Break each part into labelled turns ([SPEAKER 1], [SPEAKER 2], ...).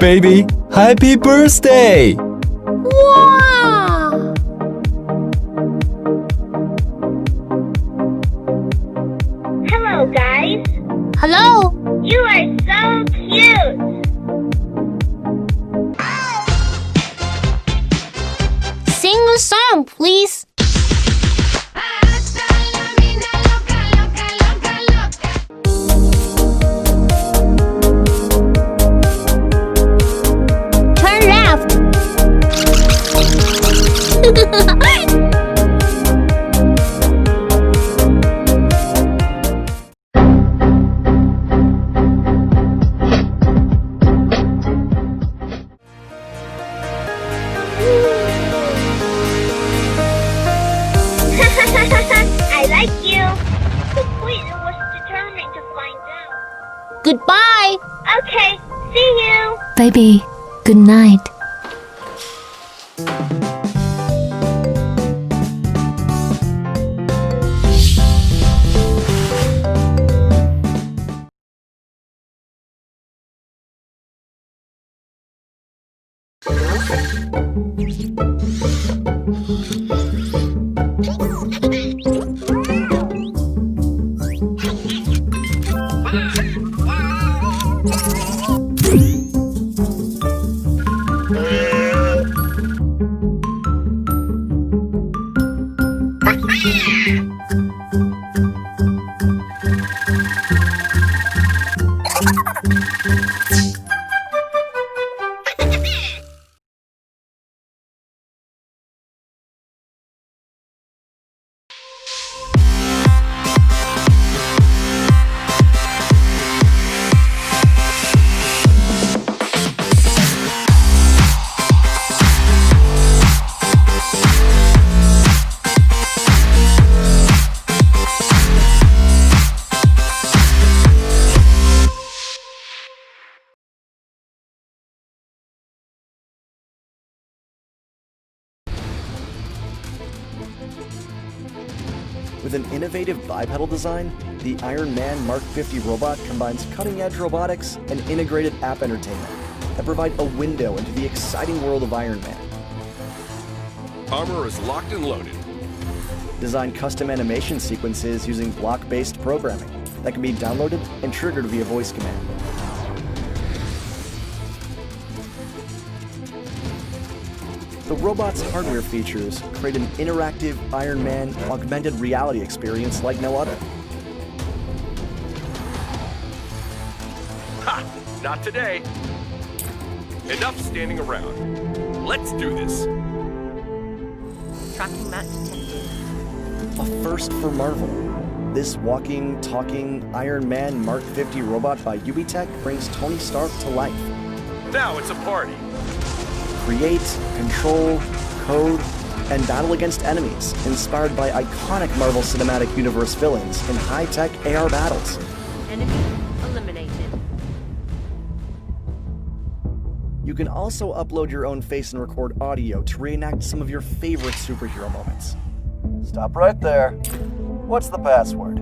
[SPEAKER 1] baby! Happy birthday!
[SPEAKER 2] Wow!
[SPEAKER 3] Hello, guys.
[SPEAKER 2] Hello?
[SPEAKER 3] You are so cute.
[SPEAKER 2] Sing a song, please. Turn left.
[SPEAKER 3] I like you. The queen was determined to find out.
[SPEAKER 2] Goodbye.
[SPEAKER 3] Okay, see you.
[SPEAKER 2] Baby, good night.
[SPEAKER 4] With an innovative bipedal design, the Iron Man Mark 50 robot combines cutting-edge robotics and integrated app entertainment that provide a window into the exciting world of Iron Man.
[SPEAKER 5] Armor is locked and loaded.
[SPEAKER 4] Design custom animation sequences using block-based programming that can be downloaded and triggered via voice command. The robot's hardware features create an interactive Iron Man augmented reality experience like no other.
[SPEAKER 5] Ha! Not today. Enough standing around. Let's do this.
[SPEAKER 6] Tracking match detected.
[SPEAKER 4] A first for Marvel. This walking, talking Iron Man Mark 50 robot by UBTECH brings Tony Stark to life.
[SPEAKER 5] Now it's a party.
[SPEAKER 4] Create, control, code, and battle against enemies inspired by iconic Marvel Cinematic Universe villains in high-tech AR battles.
[SPEAKER 6] Enemy eliminated.
[SPEAKER 4] You can also upload your own face and record audio to reenact some of your favorite superhero moments. Stop right there. What's the password?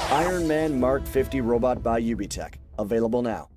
[SPEAKER 4] Iron Man Mark 50 robot by UBTECH. Available now.